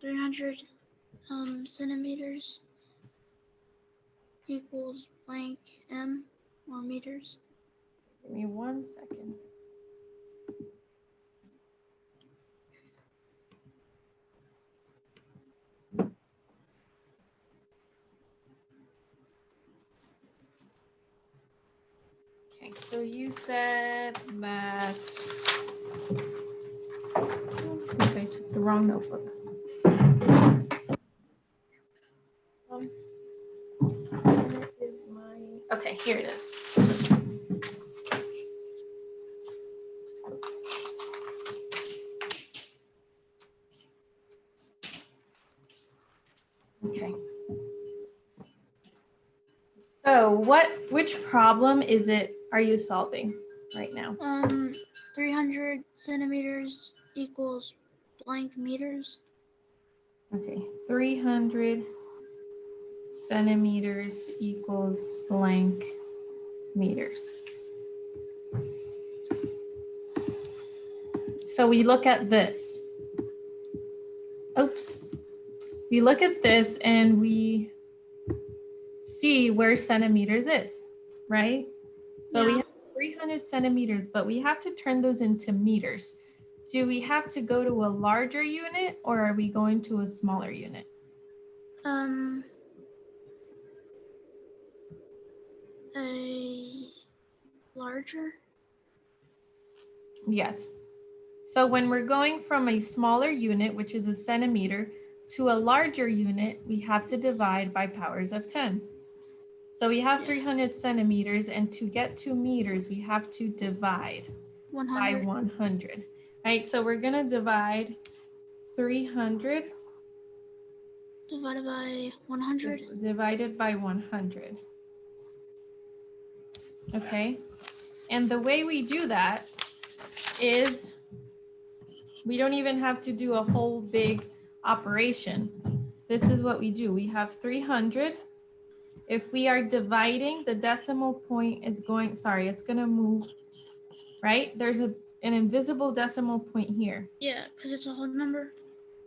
300 centimeters equals blank m or meters. Give me 1 second. Okay, so you said that, I think I took the wrong notebook. Where is my, okay, here it is. Okay. So which problem are you solving right now? 300 centimeters equals blank meters. Okay, 300 centimeters equals blank meters. So we look at this. Oops. We look at this and we see where centimeters is, right? So we have 300 centimeters, but we have to turn those into meters. Do we have to go to a larger unit or are we going to a smaller unit? A larger? Yes. So when we're going from a smaller unit, which is a centimeter, to a larger unit, we have to divide by powers of 10. So we have 300 centimeters, and to get to meters, we have to divide 100. by 100. Right, so we're gonna divide 300 divided by 100. Divided by 100. Okay, and the way we do that is we don't even have to do a whole big operation. This is what we do. We have 300. If we are dividing, the decimal point is going, sorry, it's gonna move, right? There's an invisible decimal point here. Yeah, because it's a whole number.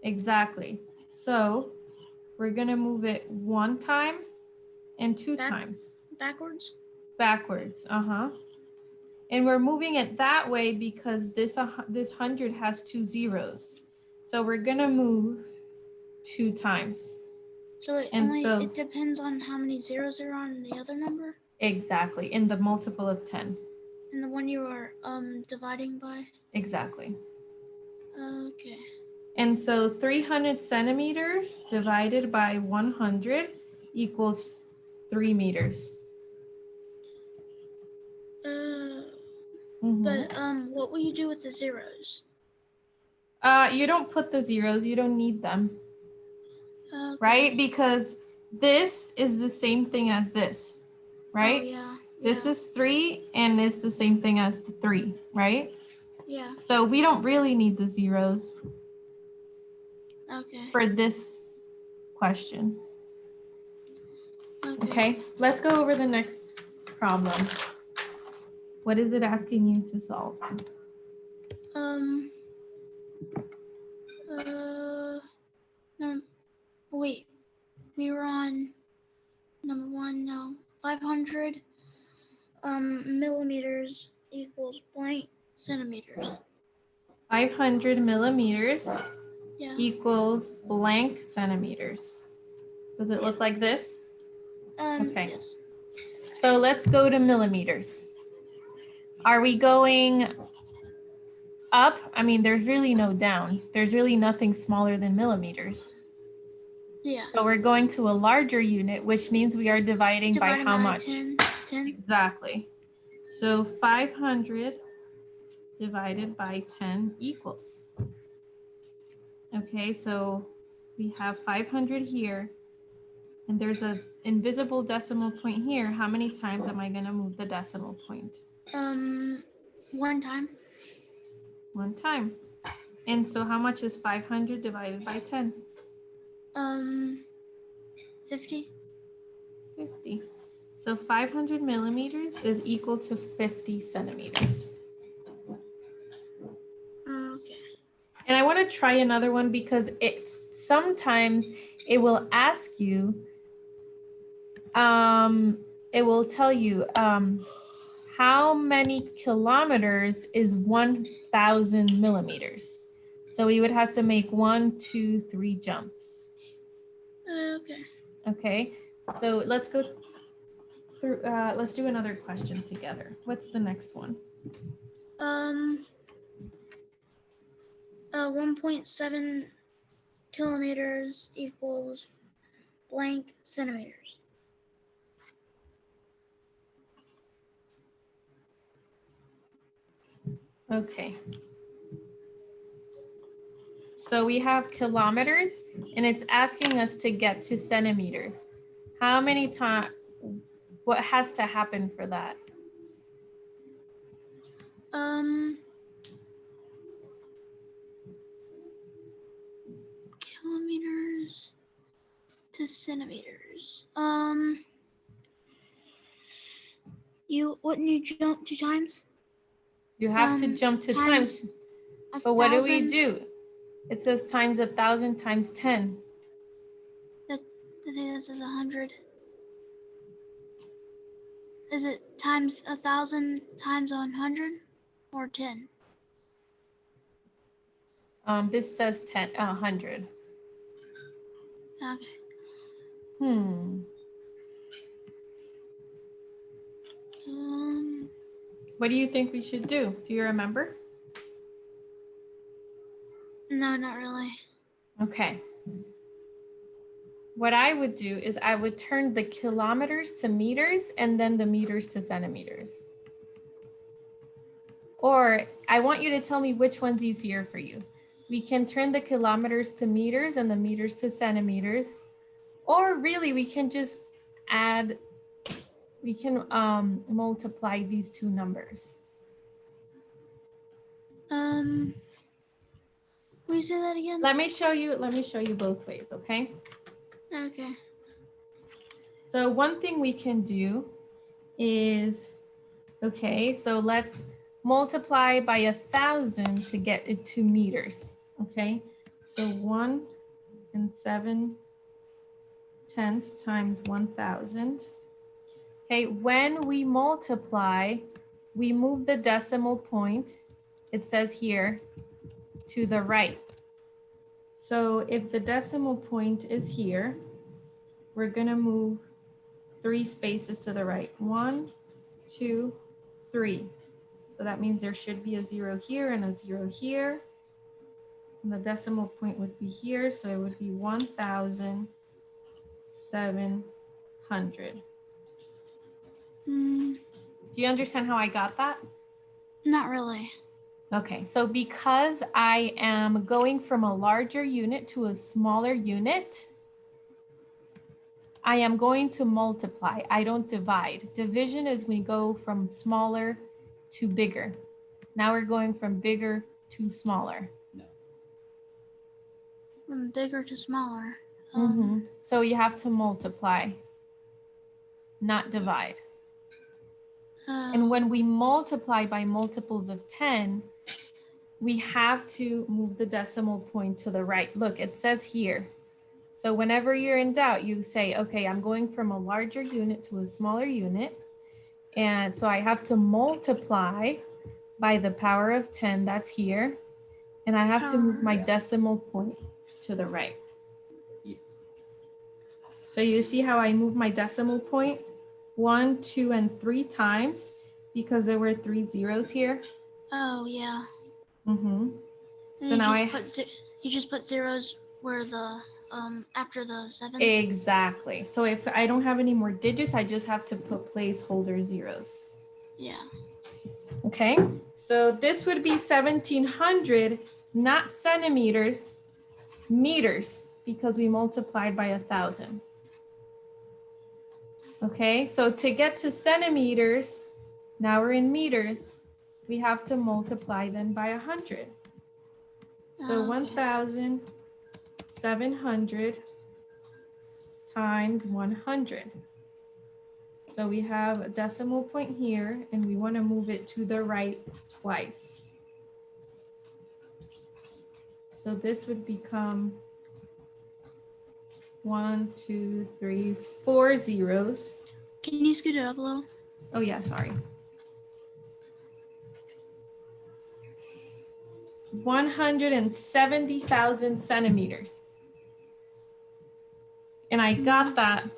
Exactly. So we're gonna move it 1 time and 2 times. Backwards? Backwards, And we're moving it that way because this 100 has 2 zeros. So we're gonna move 2 times. So it depends on how many zeros there are in the other number? Exactly, in the multiple of 10. In the one you are dividing by? Exactly. Okay. And so 300 centimeters divided by 100 equals 3 meters. But what will you do with the zeros? You don't put the zeros, you don't need them. Okay. Right? Because this is the same thing as this, right? Oh, yeah. This is 3 and it's the same thing as the 3, right? Yeah. So we don't really need the zeros. Okay. For this question. Okay, let's go over the next problem. What is it asking you to solve? No, wait, we were on number 1 now. 500 millimeters equals blank centimeters. 500 millimeters equals blank centimeters. Does it look like this? Okay. Yes. So let's go to millimeters. Are we going up? I mean, there's really no down. There's really nothing smaller than millimeters. Yeah. So we're going to a larger unit, which means we are dividing by how much? 10. Exactly. So 500 divided by 10 equals. Okay, so we have 500 here, and there's an invisible decimal point here. How many times am I going to move the decimal point? 1 time. 1 time. And so how much is 500 divided by 10? 50. 50. So 500 millimeters is equal to 50 centimeters. Okay. And I want to try another one because sometimes it will ask you, it will tell you how many kilometers is 1,000 millimeters. So we would have to make 1, 2, 3 jumps. Okay. Okay, so let's go through, let's do another question together. What's the next one? 1.7 kilometers equals blank centimeters. Okay. So we have kilometers and it's asking us to get to centimeters. How many times, what has to happen for that? Kilometers to centimeters. Wouldn't you jump 2 times? You have to jump to times. But what do we do? It says times 1,000 times 10. I think this is 100. Is it times 1,000 times 100 or 10? This says 100. Okay. What do you think we should do? Do you remember? No, not really. Okay. What I would do is I would turn the kilometers to meters and then the meters to centimeters. Or I want you to tell me which one's easier for you. We can turn the kilometers to meters and the meters to centimeters. Or really we can just add, we can multiply these two numbers. Will you say that again? Let me show you both ways, okay? Okay. So one thing we can do is, okay, so let's multiply by 1,000 to get it to meters, okay? So 1 7/10 times 1,000. Okay, when we multiply, we move the decimal point, it says here, to the right. So if the decimal point is here, we're gonna move 3 spaces to the right. 1, 2, 3. So that means there should be a 0 here and a 0 here. And the decimal point would be here. So it would be 1,700. Do you understand how I got that? Not really. Okay, so because I am going from a larger unit to a smaller unit, I am going to multiply. I don't divide. Division is we go from smaller to bigger. Now we're going from bigger to smaller. No. From bigger to smaller. So you have to multiply, not divide. And when we multiply by multiples of 10, we have to move the decimal point to the right. Look, it says here. So whenever you're in doubt, you say, okay, I'm going from a larger unit to a smaller unit. And so I have to multiply by the power of 10, that's here. And I have to move my decimal point to the right. Yes. So you see how I move my decimal point 1, 2, and 3 times because there were 3 zeros here. Oh, yeah. So now you just put zeros where the after the 7. Exactly. So if I don't have any more digits, I just have to put placeholder zeros. Yeah. Okay. So this would be 1,700, not centimeters, meters, because we multiplied by 1,000. Okay. So to get to centimeters, now we're in meters, we have to multiply them by 100. So 1,700 times 100. So we have a decimal point here and we want to move it to the right twice. So this would become 1, 2, 3, 4 zeros. Can you scoot it up a little? Oh yeah, sorry. 170,000 centimeters. And I got that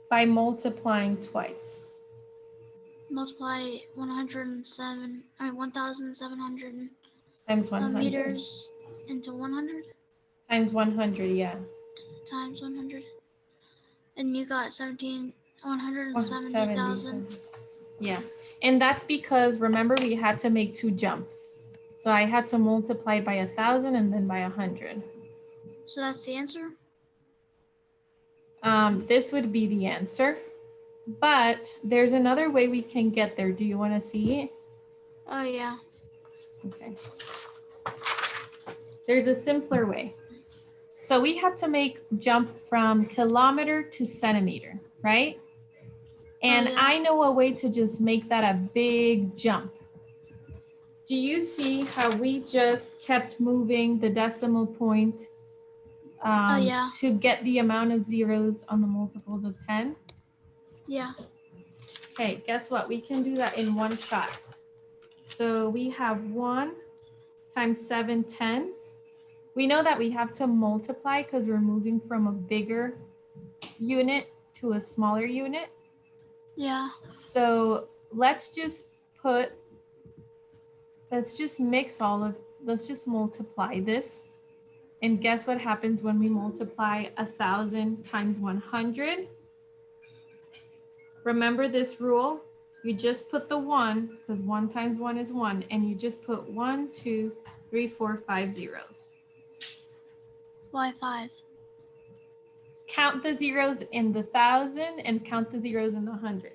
by multiplying twice. Multiply 1,700 Times 100. meters into 100 Times 100, yeah. times 100. And you got 170,000. Yeah, and that's because remember we had to make 2 jumps. So I had to multiply by 1,000 and then by 100. So that's the answer? This would be the answer, but there's another way we can get there. Do you want to see it? Oh yeah. Okay. There's a simpler way. So we had to make jump from kilometer to centimeter, right? And yeah. I know a way to just make that a big jump. Do you see how we just kept moving the decimal point to get the amount of zeros on the multiples of 10? Yeah. Okay, guess what? We can do that in one shot. So we have 1 times 7 tenths. We know that we have to multiply because we're moving from a bigger unit to a smaller unit. Yeah. So let's just mix let's just multiply this. And guess what happens when we multiply 1,000 times 100? Remember this rule? You just put the 1, because 1 times 1 is 1, and you just put 1, 2, 3, 4, 5 zeros. Why 5? Count the zeros in the 1,000 and count the zeros in the 100.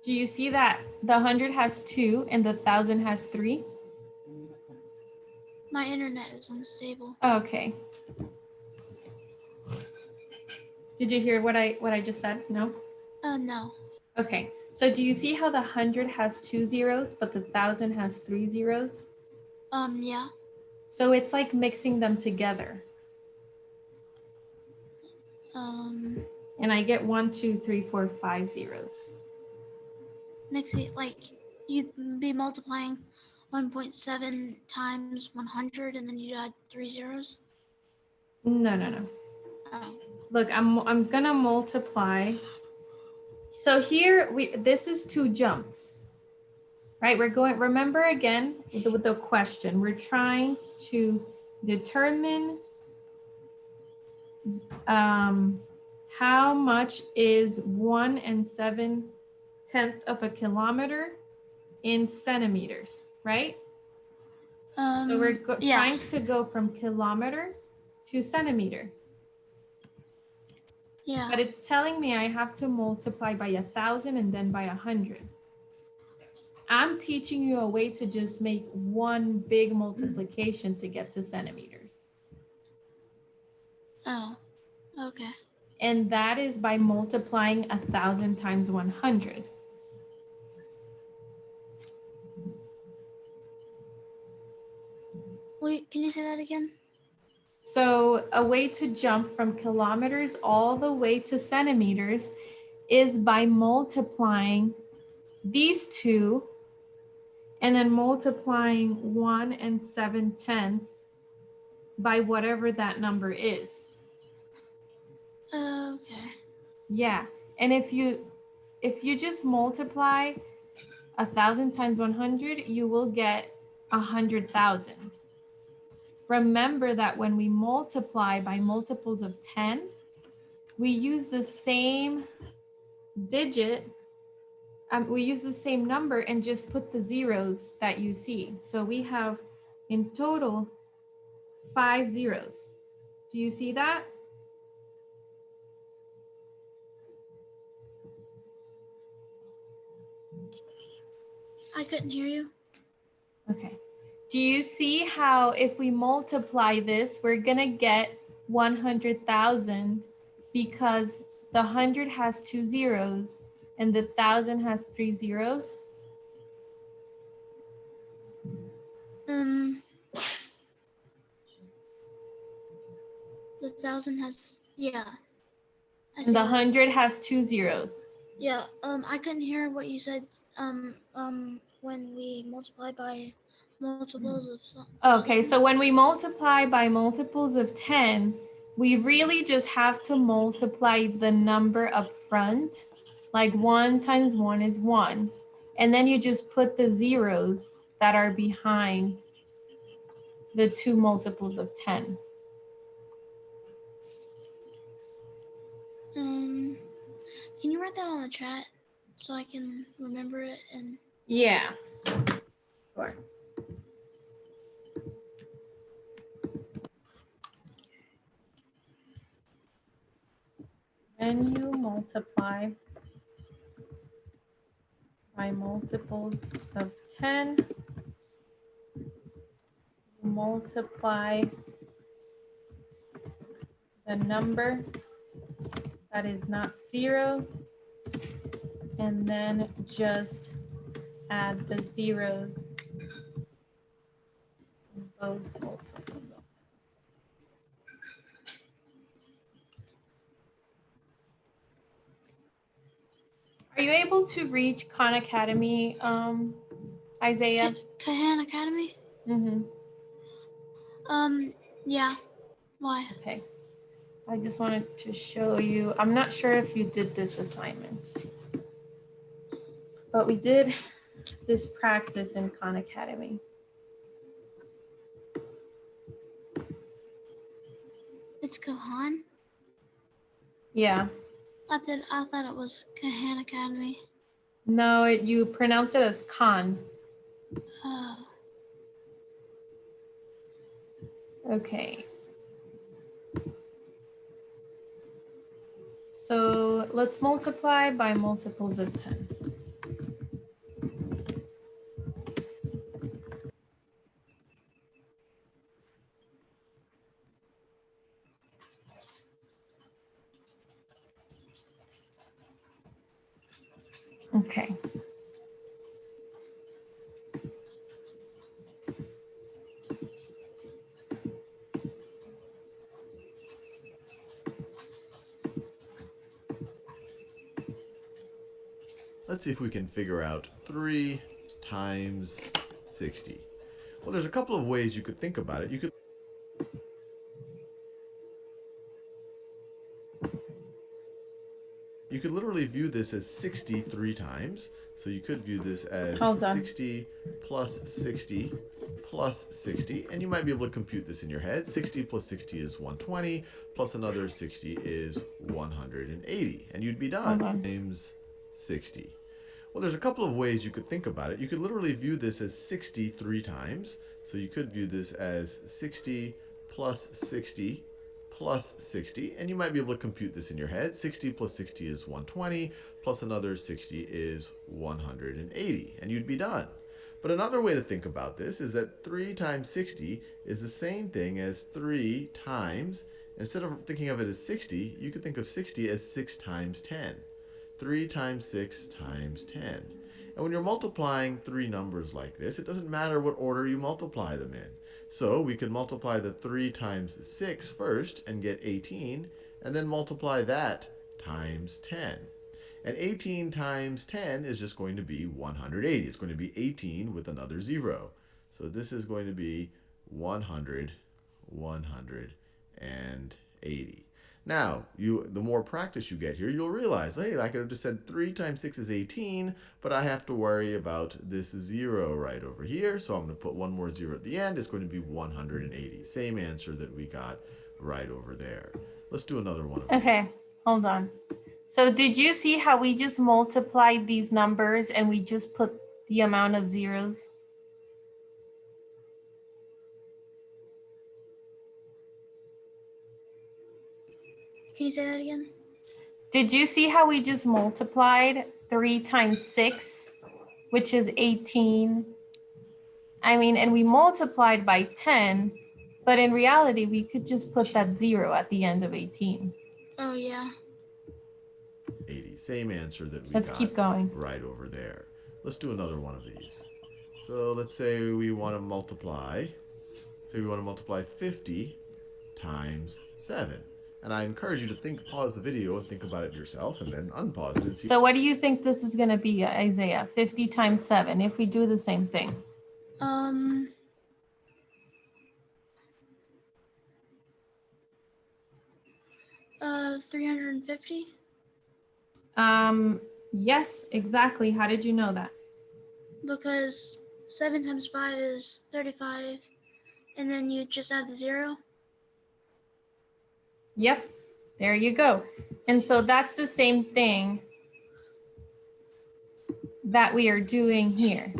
Do you see that the 100 has 2 and the 1,000 has 3? My internet is unstable. Okay. Did you hear what I just said? No? No. Okay. So do you see how the 100 has 2 zeros, but the 1,000 has 3 zeros? Yeah. So it's like mixing them together. And I get 1, 2, 3, 4, 5 zeros. Mix it, like you'd be multiplying 1.7 times 100 and then you add 3 zeros? No. Oh. Look, I'm gonna multiply. So here this is 2 jumps, right? We're going, remember again with the question, we're trying to determine how much is 1 7/10 of a kilometer in centimeters, right? So we're trying to go from kilometer to centimeter. Yeah. But it's telling me I have to multiply by 1,000 and then by 100. I'm teaching you a way to just make one big multiplication to get to centimeters. Oh, okay. And that is by multiplying 1,000 times 100. Wait, can you say that again? So a way to jump from kilometers all the way to centimeters is by multiplying these two and then multiplying 1 7/10 by whatever that number is. Okay. Yeah, and if you just multiply 1,000 times 100, you will get 100,000. Remember that when we multiply by multiples of 10, we use the same digit, we use the same number and just put the zeros that you see. So we have in total 5 zeros. Do you see that? I couldn't hear you. Okay. Do you see how if we multiply this, we're gonna get 100,000 because the 100 has 2 zeros and the 1,000 has 3 zeros? The 1,000 has, yeah. I And see the that. 100 has 2 zeros. Yeah, I couldn't hear what you said, when we multiply by multiples of Okay, so when we multiply by multiples of 10, we really just have to multiply the number up front. Like 1 times 1 is 1. And then you just put the zeros that are behind the two multiples of 10. Can you write that on the chat so I can remember it? And Yeah, sure. When you multiply by multiples of 10, multiply the number that is not 0, and then just add the zeros in both multiples of 10. Are you able to reach Khan Academy, Isaiah? Kahan Academy? Mm-hmm. Yeah. Why? Okay. I just wanted to show you. I'm not sure if you did this assignment, but we did this practice in Khan Academy. It's Kahan? Yeah. I thought it was Kahan Academy. No, you pronounce it as Khan. Oh. Okay. So let's multiply by multiples of 10. Okay. Let's see if we can figure out 3 times 60. Well, there's a couple of ways you could think about it. You could literally view this as 60 3 times. So you could view this as 60 plus 60 plus 60. And you might be able to compute this in your head. 60 plus 60 is 120, plus another 60 is 180. And you'd be done. Times 60. Well, there's a couple of ways you could think about it. You could literally view this as 60 3 times. So you could view this as 60 plus 60 plus 60, and you might be able to compute this in your head. 60 plus 60 is 120, plus another 60 is 180, and you'd be done. But another way to think about this is that 3 times 60 is the same thing as 3 times, instead of thinking of it as 60, you could think of 60 as 6 times 10. 3 times 6 times 10. And when you're multiplying three numbers like this, it doesn't matter what order you multiply them in. So we could multiply the 3 times 6 first and get 18, and then multiply that times 10. And 18 times 10 is just going to be 180. It's going to be 18 with another 0. So this is going to be 100, 180. Now, the more practice you get here, you'll realize, hey, I could have just said 3 times 6 is 18, but I have to worry about this 0 right over here. So I'm going to put one more 0 at the end. It's going to be 180. Same answer that we got right over there. Let's do another one. Okay, hold on. So did you see how we just multiplied these numbers and we just put the amount of zeros? Can you say that again? Did you see how we just multiplied 3 times 6, which is 18? I mean, and we multiplied by 10, but in reality, we could just put that 0 at the end of 18. Oh, yeah. 80. Same answer that we Let's got keep going. right over there. Let's do another one of these. So let's say we want to multiply. Say we want to multiply 50 times 7. And I encourage you to pause the video and think about it yourself, and then unpause it and see. So what do you think this is going to be, Isaiah? 50 times 7, if we do the same thing. 350. Yes, exactly. How did you know that? Because 7 times 5 is 35, and then you just add the 0. Yep, there you go. And so that's the same thing that we are doing here,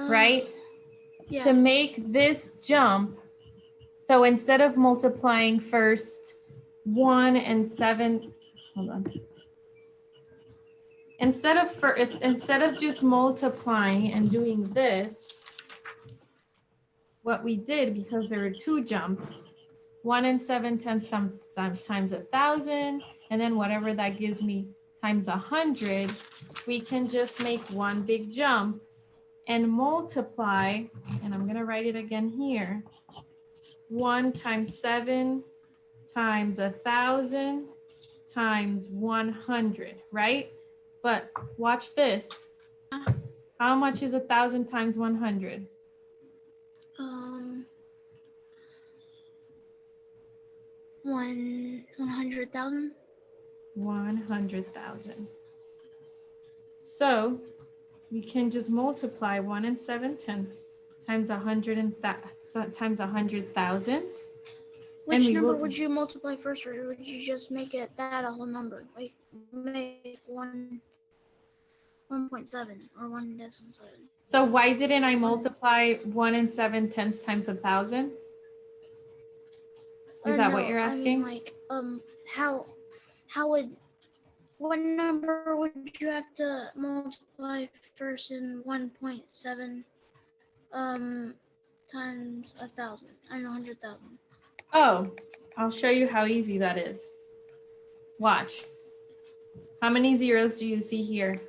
right? Yeah. To make this jump, so instead of multiplying first 1 and 7, hold on. Instead of just multiplying and doing this, what we did, because there were 2 jumps, 1 and 7 times 1,000, and then whatever that gives me times 100, we can just make one big jump and multiply, and I'm gonna write it again here, 1 times 7 times 1,000 times 100, right? But watch this. How much is 1,000 times 100? 100,000. 100,000. So we can just multiply 1 and 7 tenths times 100,000. Which number would you multiply first, or would you just make it that a whole number? Like make 1.7 or 1.7. So why didn't I multiply 1 and 7 tenths times 1,000? Is that what you're asking? I mean, like, what number would you have to multiply first in 1.7 times 1,000? I mean 100,000. Oh, I'll show you how easy that is. Watch. How many zeros do you see here?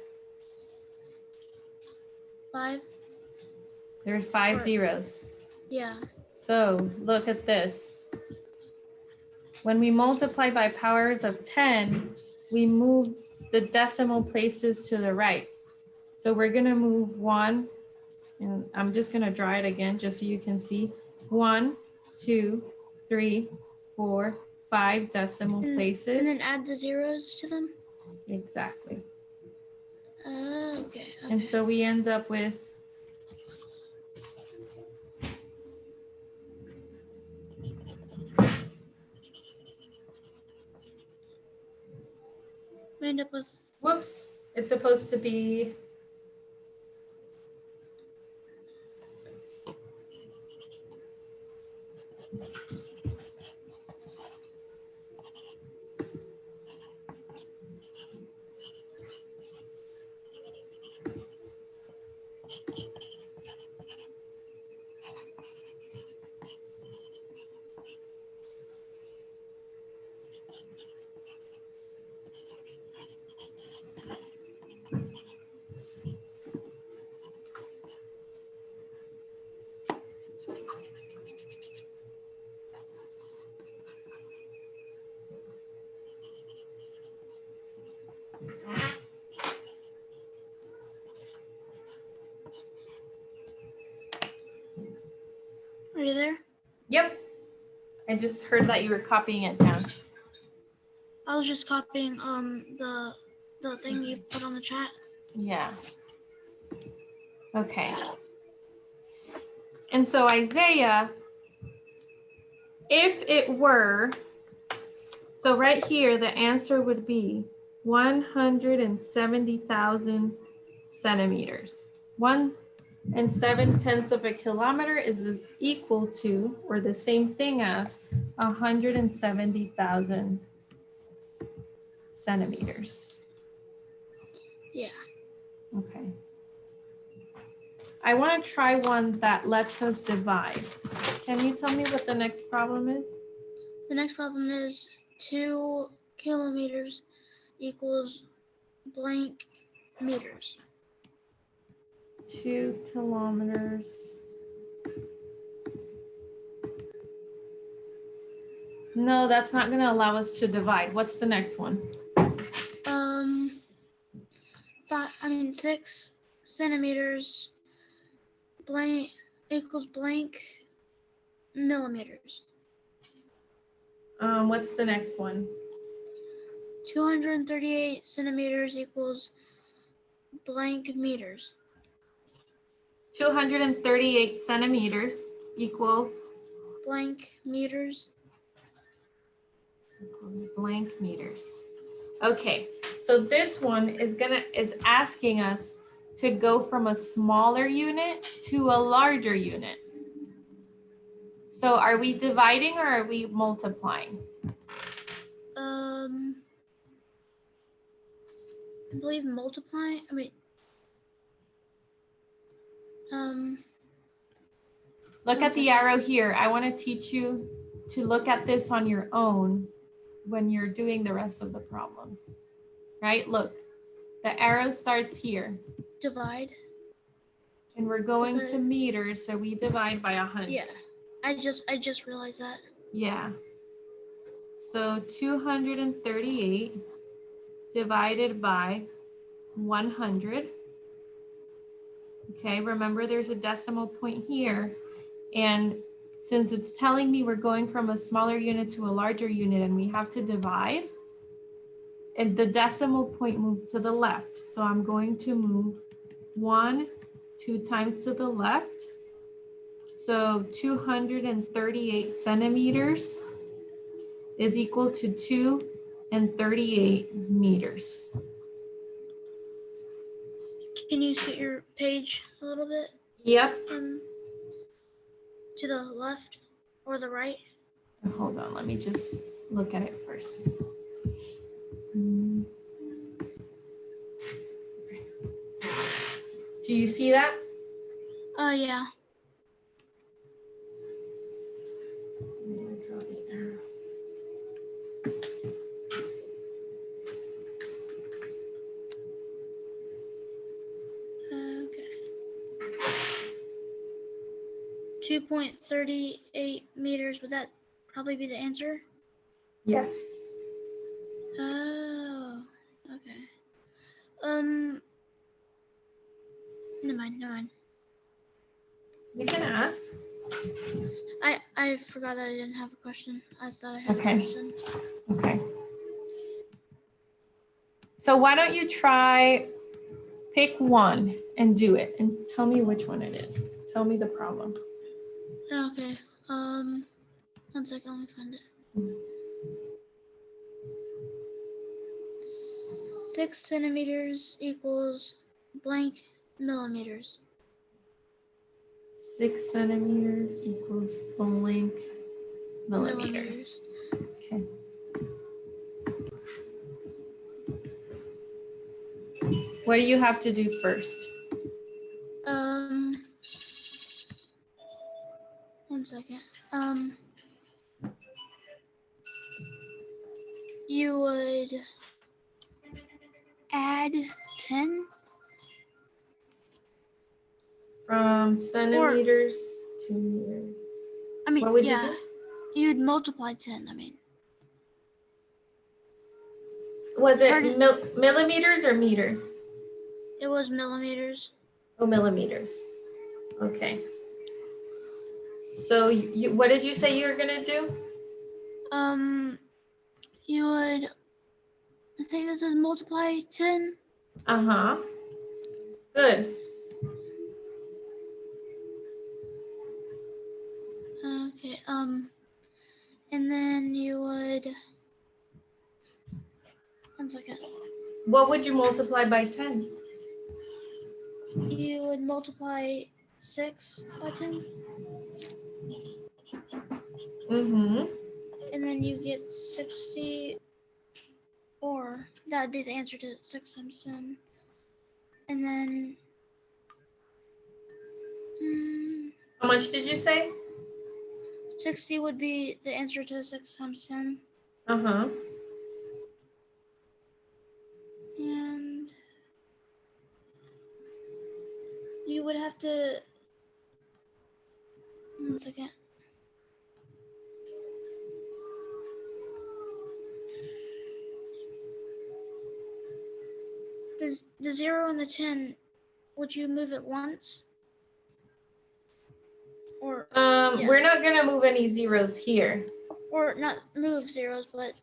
5. There are 5 zeros. Yeah. So look at this. When we multiply by powers of 10, we move the decimal places to the right. So we're gonna move 1, and I'm just gonna draw it again just so you can see. 1, 2, 3, 4, 5 decimal places. And then add the zeros to them? Exactly. Okay. And so we end up with whoops, it's supposed to be Are you there? Yep. I just heard that you were copying it down. I was just copying the thing you put on the chat. Yeah. Okay. And so Isaiah, if it were, so right here, the answer would be 170,000 centimeters. 1 7/10 of a kilometer is equal to, or the same thing as, 170,000 centimeters. Yeah. Okay. I want to try one that lets us divide. Can you tell me what the next problem is? The next problem is 2 kilometers equals blank meters. 2 kilometers. No, that's not going to allow us to divide. What's the next one? 6 centimeters blank equals blank millimeters. What's the next one? 238 centimeters equals blank meters. 238 centimeters equals Blank meters. blank meters. Okay, so this one is asking us to go from a smaller unit to a larger unit. So are we dividing or are we multiplying? I believe multiply. Look at the arrow here. I want to teach you to look at this on your own when you're doing the rest of the problems, right? Look, the arrow starts here. Divide. And we're going to meters, so we divide by 100. Yeah, I just realized that. Yeah. So 238 divided by 100. Okay, remember there's a decimal point here. And since it's telling me we're going from a smaller unit to a larger unit and we have to divide, and the decimal point moves to the left. So I'm going to move 1, 2 times to the left. So 238 centimeters is equal to 238 meters. Can you see your page a little bit? Yep. To the left or the right? Hold on, let me just look at it first. Do you see that? Yeah. Draw the arrow. Okay. 2.38 meters. Would that probably be the answer? Yes. Oh, okay. Never mind. You can ask. I forgot that I didn't have a question. I thought I had Okay. a question. Okay. So why don't you try pick one and do it and tell me which one it is. Tell me the problem. Okay. 1 second, let me find it. 6 centimeters equals blank millimeters. 6 centimeters equals blank millimeters. Okay. What do you have to do first? 1 second. You would add 10 From centimeters to meters. I mean, what would yeah, you do? You'd multiply 10. I mean, was it millimeters or meters? It was millimeters. Oh, millimeters. Okay. So what did you say you were gonna do? You would, I think this is multiply 10. Uh-huh. Good. Okay, and then you would, 1 second. What would you multiply by 10? You would multiply 6 by 10. Mm-hmm. And then you get 64. That would be the answer to 6 times 10. And then, How much did you say? 60 would be the answer to 6 times 10. Uh-huh. And you would have to, 1 second. The 0 and the 10, would you move it once? Or yeah. We're not gonna move any zeros here. Or not move zeros, but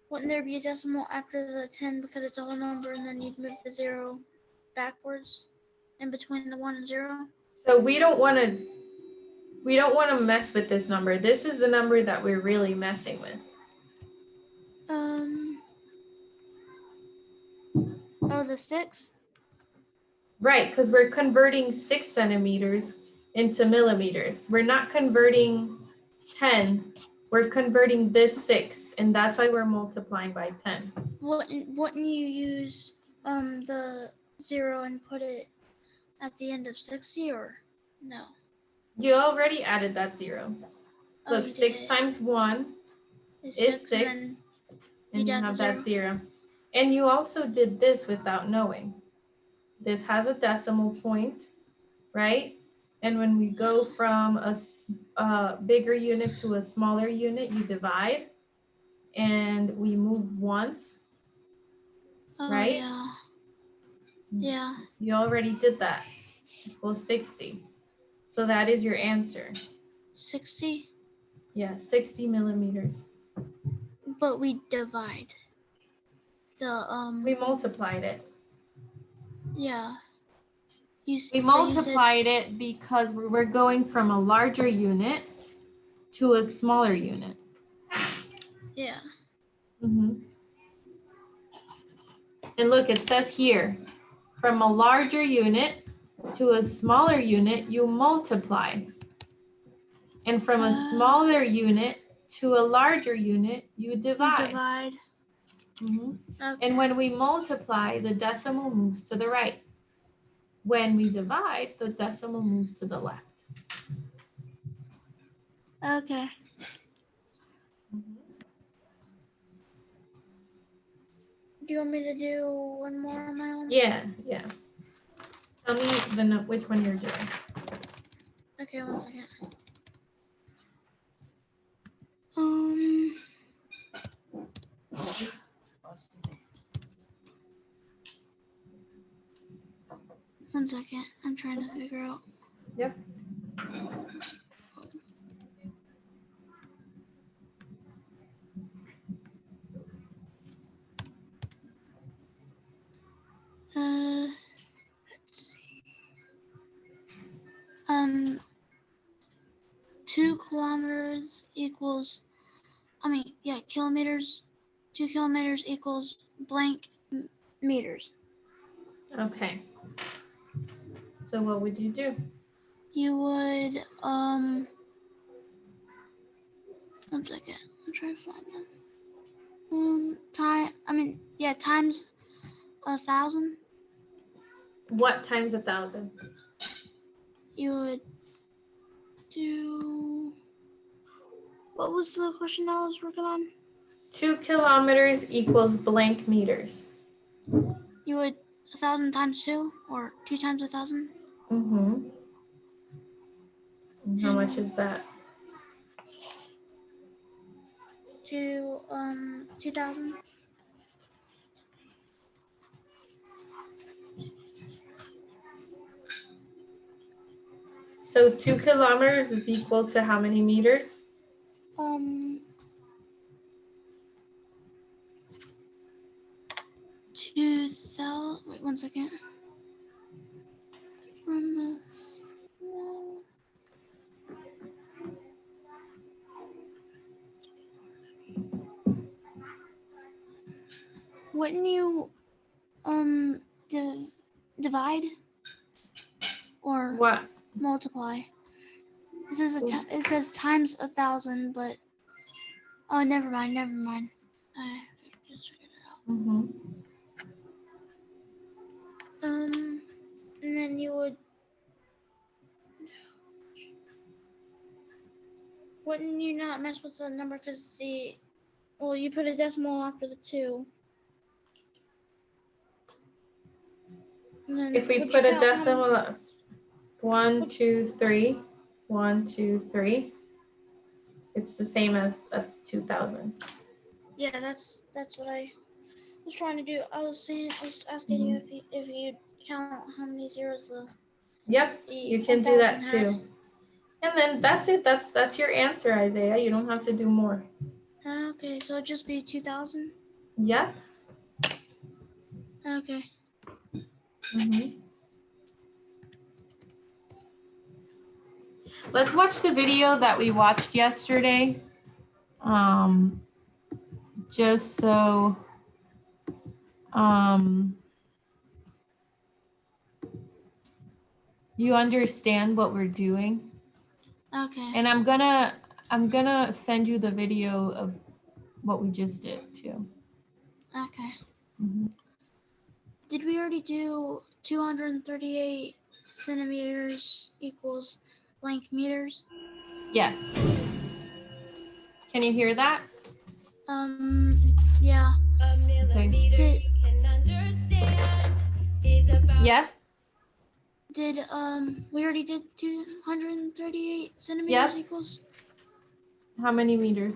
wouldn't there be a decimal after the 10 because it's a whole number, and then you'd move the 0 backwards in between the 1 and 0? So we don't want to mess with this number. This is the number that we're really messing with. Oh, the 6? Right, because we're converting 6 centimeters into millimeters. We're not converting 10. We're converting this 6, and that's why we're multiplying by 10. Wouldn't you use the 0 and put it at the end of 60, or no? You already added that 0. Oh, Look, 6 times 1 is 6, and you have that 0. And you also did this without knowing. This has a decimal point, right? And when we go from a bigger unit to a smaller unit, you divide, and we move once, right? Yeah. Yeah. You already did that. Equals 60. So that is your answer. 60? Yeah, 60 millimeters. But we divide. We multiplied it. Yeah. We multiplied it because we were going from a larger unit to a smaller unit. Yeah. And look, it says here, from a larger unit to a smaller unit, you multiply. And from a smaller unit to a larger unit, you divide. Okay. And when we multiply, the decimal moves to the right. When we divide, the decimal moves to the left. Okay. Do you want me to do one more on my own? Yeah. Tell me which one you're doing. Okay, 1 second. 1 second. I'm trying to figure out. Yep. Let's see. 2 kilometers equals, kilometers. 2 kilometers equals blank meters. Okay. So what would you do? You would, 1 second. I'm trying to find them. Times 1,000. What times 1,000? You would do, what was the question I was working on? 2 kilometers equals blank meters. You would 1,000 times 2, or 2 times 1,000? And how much is that? 2,000. So 2 kilometers is equal to how many meters? 2,000. Wait 1 second. From this. Wouldn't you divide or what? Multiply? It says times 1,000, but oh, never mind. I just figured it out. And then you would. wouldn't you not mess with the number because well, you put a decimal after the 2. And then If we would you put a count how decimal, 1, 2, 3, 1, 2, 3, it's the same as a 2,000. Yeah, that's what I was trying to do. I was asking you if you count how many zeros Yep, the you can do that 1,000 had. too. And then that's it. That's your answer, Isaiah. You don't have to do more. Okay, so it'd just be 2,000. Yep. Okay. Let's watch the video that we watched yesterday. Just so you understand what we're doing. Okay. And I'm gonna send you the video of what we just did too. Okay. Did we already do 238 centimeters equals blank meters? Yes. Can you hear that? Yeah. Okay. Yeah. Did we already did 238 centimeters equals? How many meters?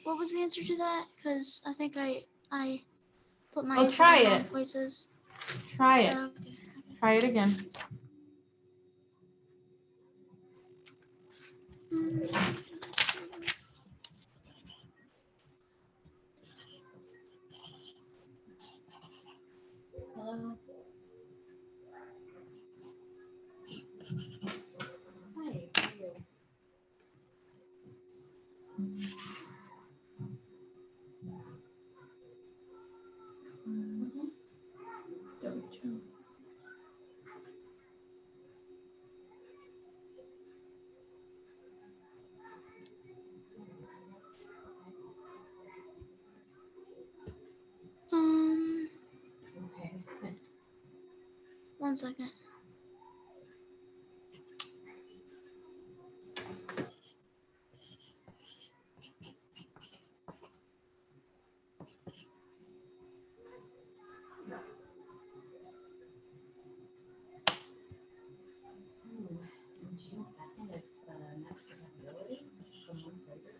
What was the answer to that? Because I think I put my answers try in the wrong it. places. Try it. Okay. Try it again. Hello. Hi, how are you? Dojo. Okay. 1 second. June 2nd is the next availability for month later.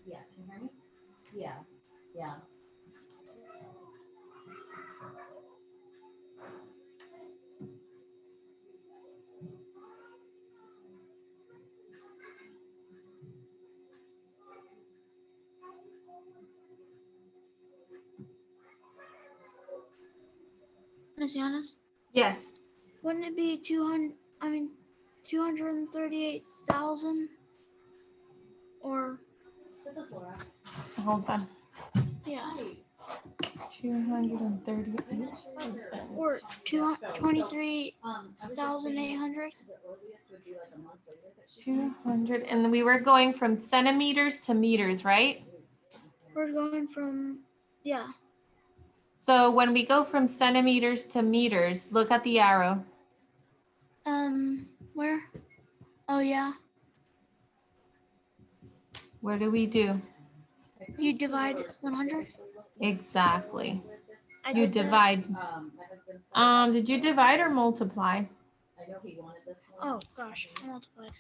Yeah, can you hear me? Yeah, yeah. Miss Giannis? Yes. Wouldn't it be 238,000? Or This is Laura. Hold on. yeah. 238. Or 23,800. The earliest would be like a month later that she can. 200. And we were going from centimeters to meters, right? We're going from So when we go from centimeters to meters, look at the arrow. where? Oh yeah. What do we do? You divide 100. Exactly. did You that. divide. Did you divide or multiply? I know he wanted this one. Oh gosh, I multiplied.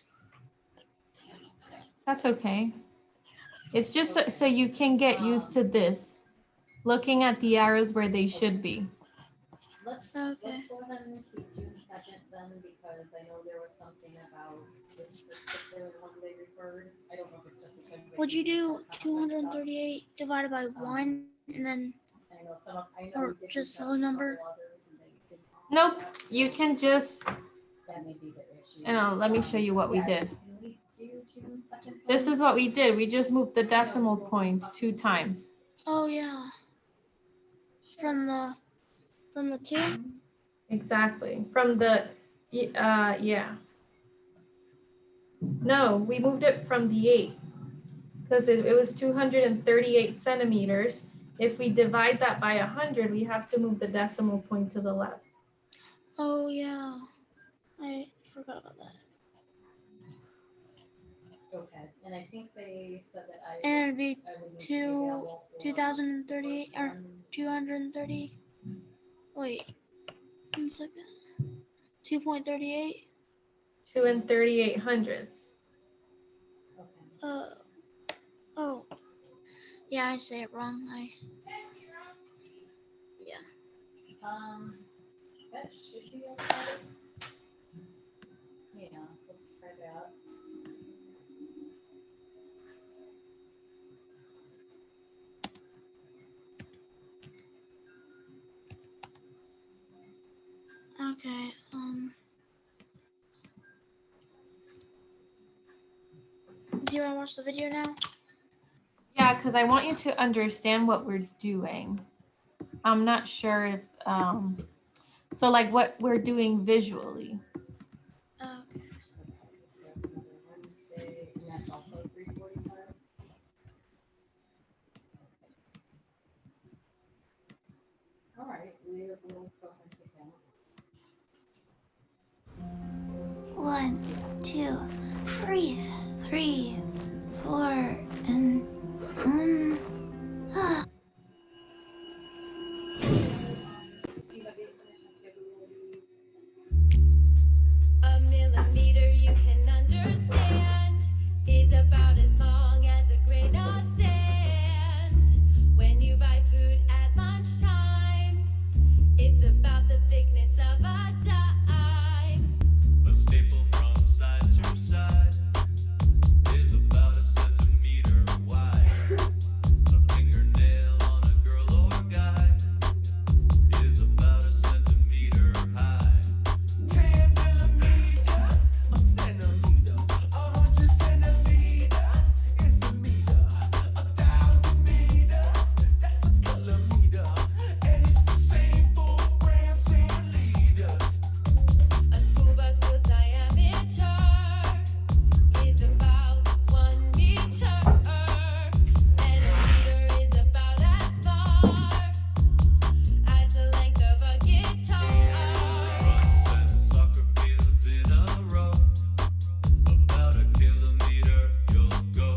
That's okay. It's just so you can get used to this. Looking at the arrows where they should be. Let's go ahead and keep June 2nd then, because I know there was something about this particular one they referred. I don't know if it's just because. Would you do 238 divided by 1 and then I know some of, I know or we did just reach out a to number? couple others and they didn't. Nope. You can just, That may be the issue. and let me show you what we did. Can we do June 2nd? This is what we did. We just moved the decimal point 2 times. Oh yeah. From the 2? Exactly. From the, yeah. No, we moved it from the 8 because it was 238 centimeters. if we divide that by 100, we have to move the decimal point to the left. Oh yeah, I forgot about that. Okay, and I think they said that And it'd be I would need to be two available for 2038 or one- 230. Wait, 1 second. 2.38. 2 and 38 hundredths. Okay. Oh. Yeah, I say it wrong. That should be okay. Yeah, let's try that. Okay. Do you want to watch the video now? Yeah, because I want you to understand what we're doing. I'm not sure if, so like what we're doing visually. Okay. Wednesday, and that's also 3:45. All right, we'll go ahead and take that. 1, 2, breathe. 3, 4, and A millimeter you can understand is about as long as a grain of sand. When you buy food at lunchtime, it's about the thickness of a dime. A staple from side to side is about a centimeter wide. A fingernail on a girl or guy is about a centimeter high. 10 millimeters, a centimeter, 100 centimeters is a meter. 1,000 meters, that's a kilometer, and it's the same for grams and liters. A school bus wheel's diameter is about 1 meter, and a meter is about as far as the length of a guitar. 10 soccer fields in a row, about a kilometer you'll go.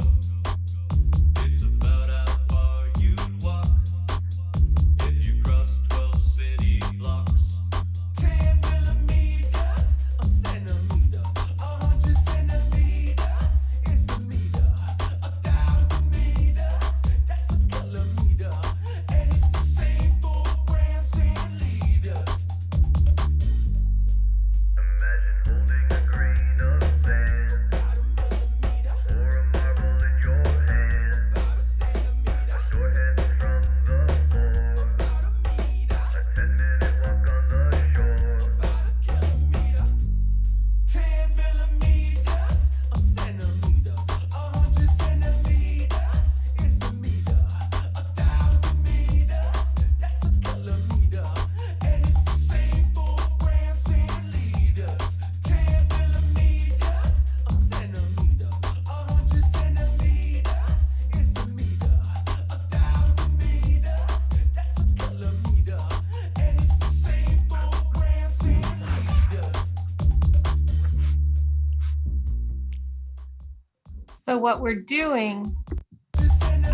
It's about how far you'd walk if you crossed 12 city blocks. 10 millimeters, a centimeter, 100 centimeters is a meter. 1,000 meters, that's a kilometer, and it's the same for grams and liters. Imagine holding a grain of sand or a marble in your hand. Your hand from the floor. A 10-minute walk on the shore. 10 millimeters, a centimeter, 100 centimeters is a meter. 1,000 meters, that's a kilometer, and it's the same for grams and liters. 10 millimeters, a centimeter, 100 centimeters is a meter. 1,000 meters, that's a kilometer, and it's the same for grams and liters. So what we're doing,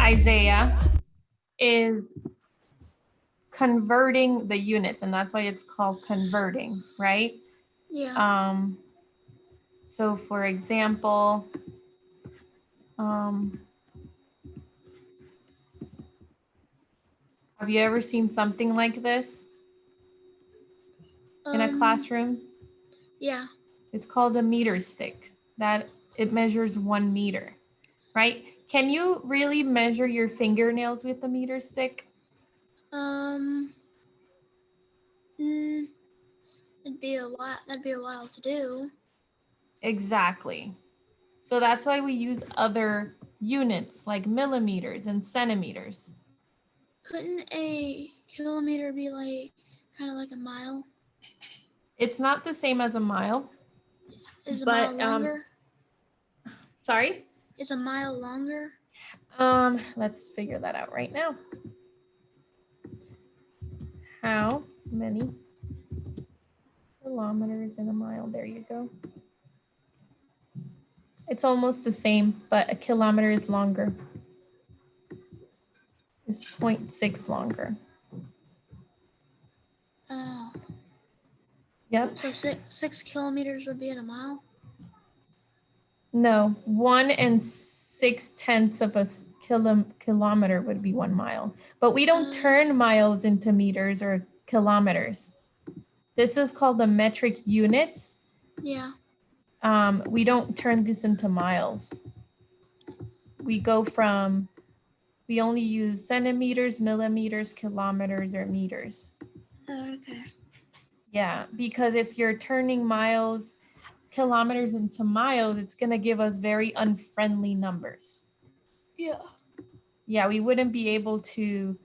Isaiah, is converting the units, and that's why it's called converting, right? Yeah. So for example, have you ever seen something like this in a classroom? Yeah. It's called a meter stick. That it measures 1 meter, right? Can you really measure your fingernails with a meter stick? It'd be a while. That'd be a while to do. Exactly. So that's why we use other units like millimeters and centimeters. Couldn't a kilometer be like kind of like a mile? It's not the same as a mile. Is a But, mile longer? Sorry? Is a mile longer? Let's figure that out right now. how many kilometers in a mile. There you go. It's almost the same, but a kilometer is longer. It's 0.6 longer. Oh, Yep. so 6 kilometers would be in a mile? No, 1 6/10 of a kilometer would be 1 mile. But we don't turn miles into meters or kilometers. This is called the metric units. Yeah. We don't turn this into miles. We only use centimeters, millimeters, kilometers, or meters. Oh, okay. Yeah, because if you're turning miles, kilometers into miles, it's going to give us very unfriendly numbers. Yeah. Yeah, we wouldn't be able to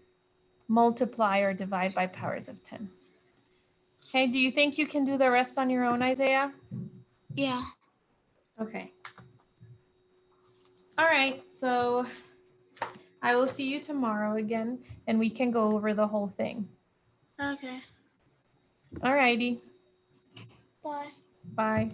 multiply or divide by powers of 10. Okay, do you think you can do the rest on your own, Isaiah? Yeah. Okay. All right, so I will see you tomorrow again, and we can go over the whole thing. Okay. All righty, Bye. bye.